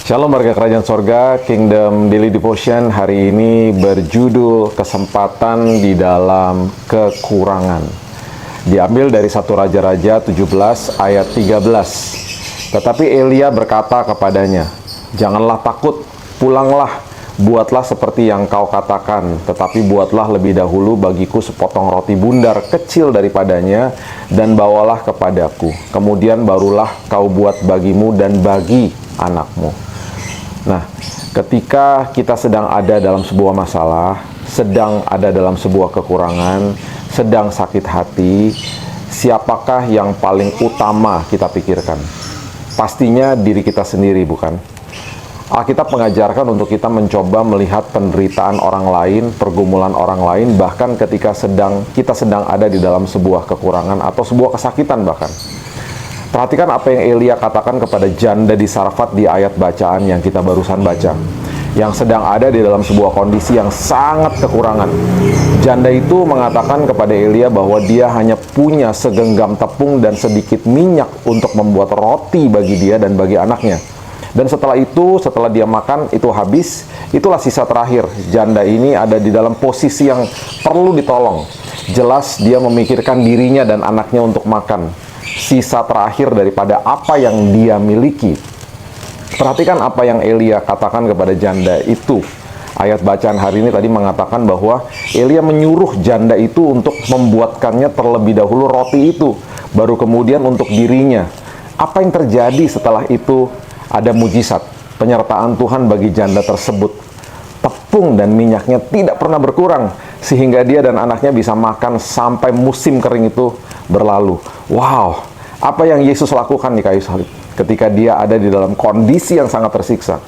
Shalom warga kerajaan sorga, Kingdom Daily Devotion hari ini berjudul kesempatan di dalam kekurangan. Diambil dari 1 Raja-Raja 17 ayat 13. Tetapi Elia berkata kepadanya, "Janganlah takut, pulanglah, buatlah seperti yang kau katakan, tetapi buatlah lebih dahulu bagiku sepotong roti bundar kecil daripadanya, dan bawalah kepadaku. Kemudian barulah kau buat bagimu dan bagi anakmu." Nah, ketika kita sedang ada dalam sebuah masalah, sedang ada dalam sebuah kekurangan, sedang sakit hati, siapakah yang paling utama kita pikirkan? Pastinya diri kita sendiri, bukan? Alkitab mengajarkan untuk kita mencoba melihat penderitaan orang lain, pergumulan orang lain, bahkan ketika kita sedang ada di dalam sebuah kekurangan atau sebuah kesakitan bahkan. Perhatikan apa yang Elia katakan kepada janda di Sarfat di ayat bacaan yang kita barusan baca, yang sedang ada di dalam sebuah kondisi yang sangat kekurangan. Janda itu mengatakan kepada Elia bahwa dia hanya punya segenggam tepung dan sedikit minyak untuk membuat roti bagi dia dan bagi anaknya. Dan setelah itu, setelah dia makan, itu habis, itulah sisa terakhir. Janda ini ada di dalam posisi yang perlu ditolong. Jelas dia memikirkan dirinya dan anaknya untuk makan. Sisa terakhir daripada apa yang dia miliki. Perhatikan apa yang Elia katakan kepada janda itu. Ayat bacaan hari ini tadi mengatakan bahwa Elia menyuruh janda itu untuk membuatkannya terlebih dahulu roti itu, baru kemudian untuk dirinya. Apa yang terjadi setelah itu? Ada mujizat, penyertaan Tuhan bagi janda tersebut. Tepung dan minyaknya tidak pernah berkurang, sehingga dia dan anaknya bisa makan sampai musim kering itu berlalu. Wow, apa yang Yesus lakukan di kayu salib ketika dia ada di dalam kondisi yang sangat tersiksa.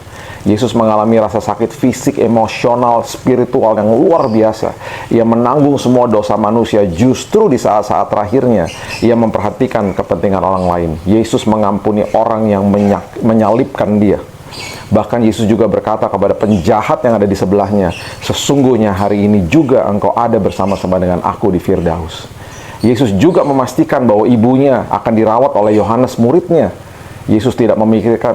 Yesus mengalami rasa sakit fisik, emosional, spiritual yang luar biasa. Ia menanggung semua dosa manusia. Justru di saat-saat terakhirnya, ia memperhatikan kepentingan orang lain. Yesus mengampuni orang yang menyalibkan dia. Bahkan Yesus juga berkata kepada penjahat yang ada di sebelahnya, "Sesungguhnya hari ini juga engkau ada bersama-sama dengan aku di Firdaus." Yesus juga memastikan bahwa ibunya akan dirawat oleh Yohanes muridnya. Yesus tidak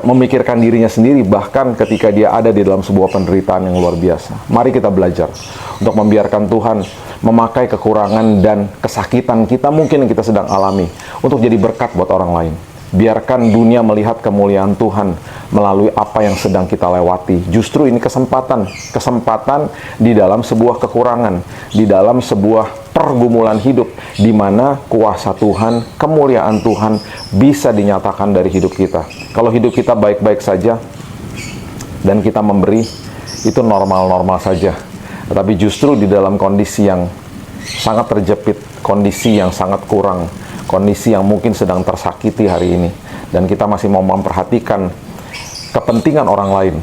memikirkan dirinya sendiri, bahkan ketika dia ada di dalam sebuah penderitaan yang luar biasa. Mari kita belajar untuk membiarkan Tuhan memakai kekurangan dan kesakitan kita mungkin yang kita sedang alami untuk jadi berkat buat orang lain. Biarkan dunia melihat kemuliaan Tuhan melalui apa yang sedang kita lewati. Justru ini kesempatan di dalam sebuah kekurangan, di dalam sebuah pergumulan hidup, di mana kuasa Tuhan, kemuliaan Tuhan bisa dinyatakan dari hidup kita. Kalau hidup kita baik-baik saja dan kita memberi, itu normal-normal saja. Tetapi justru di dalam kondisi yang sangat terjepit, kondisi yang sangat kurang, kondisi yang mungkin sedang tersakiti hari ini, dan kita masih mau memperhatikan kepentingan orang lain,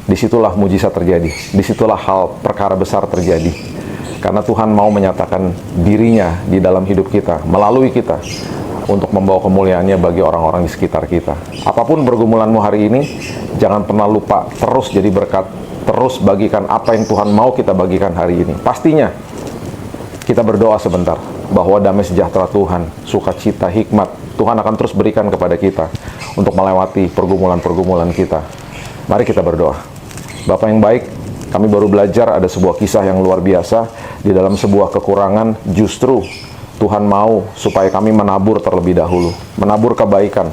disitulah mujizat terjadi, disitulah hal perkara besar terjadi. Karena Tuhan mau menyatakan dirinya di dalam hidup kita, melalui kita, untuk membawa kemuliaannya bagi orang-orang di sekitar kita. Apapun pergumulanmu hari ini, jangan pernah lupa terus jadi berkat, terus bagikan apa yang Tuhan mau kita bagikan hari ini. Pastinya kita berdoa sebentar bahwa damai sejahtera Tuhan, sukacita, hikmat Tuhan akan terus berikan kepada kita untuk melewati pergumulan-pergumulan kita. Mari kita berdoa. Bapa yang baik, kami baru belajar ada sebuah kisah yang luar biasa. Di dalam sebuah kekurangan, justru Tuhan mau supaya kami menabur terlebih dahulu, menabur kebaikan,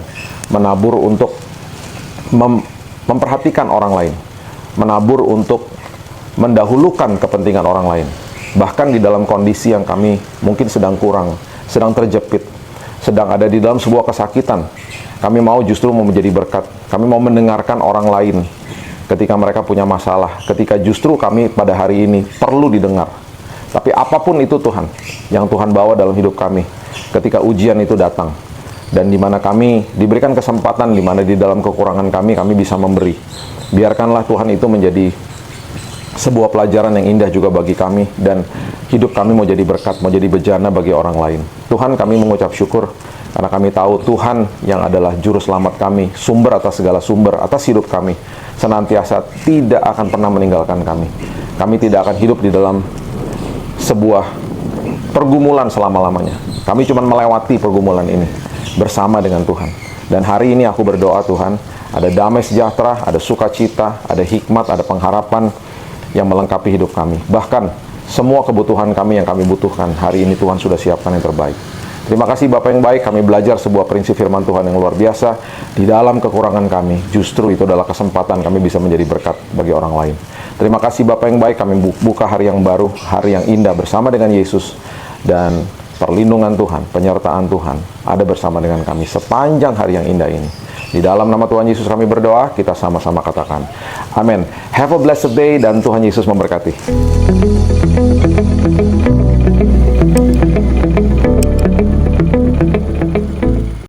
menabur untuk memperhatikan orang lain, menabur untuk mendahulukan kepentingan orang lain. Bahkan di dalam kondisi yang kami mungkin sedang kurang, sedang terjepit, sedang ada di dalam sebuah kesakitan, kami mau justru mau menjadi berkat. Kami mau mendengarkan orang lain ketika mereka punya masalah, ketika justru kami pada hari ini perlu didengar. Tapi apapun itu Tuhan, yang Tuhan bawa dalam hidup kami, ketika ujian itu datang, dan di mana kami diberikan kesempatan, di mana di dalam kekurangan kami bisa memberi. Biarkanlah Tuhan itu menjadi sebuah pelajaran yang indah juga bagi kami, dan hidup kami mau jadi berkat, mau jadi bejana bagi orang lain. Tuhan, kami mengucap syukur karena kami tahu Tuhan yang adalah juru selamat kami, sumber atas segala sumber, atas hidup kami, senantiasa tidak akan pernah meninggalkan kami. Kami tidak akan hidup di dalam sebuah pergumulan selama-lamanya. Kami cuma melewati pergumulan ini bersama dengan Tuhan. Dan hari ini aku berdoa Tuhan, Ada damai sejahtera, ada sukacita, ada hikmat, ada pengharapan yang melengkapi hidup kami. Bahkan semua kebutuhan kami yang kami butuhkan hari ini Tuhan sudah siapkan yang terbaik. Terima kasih Bapak yang baik, kami belajar sebuah prinsip firman Tuhan yang luar biasa. Di dalam kekurangan kami, justru itu adalah kesempatan kami bisa menjadi berkat bagi orang lain. Terima kasih Bapak yang baik, kami buka hari yang baru, hari yang indah bersama dengan Yesus. Dan perlindungan Tuhan, penyertaan Tuhan ada bersama dengan kami sepanjang hari yang indah ini. Di dalam nama Tuhan Yesus kami berdoa, kita sama-sama katakan amin. Have a blessed day dan Tuhan Yesus memberkati.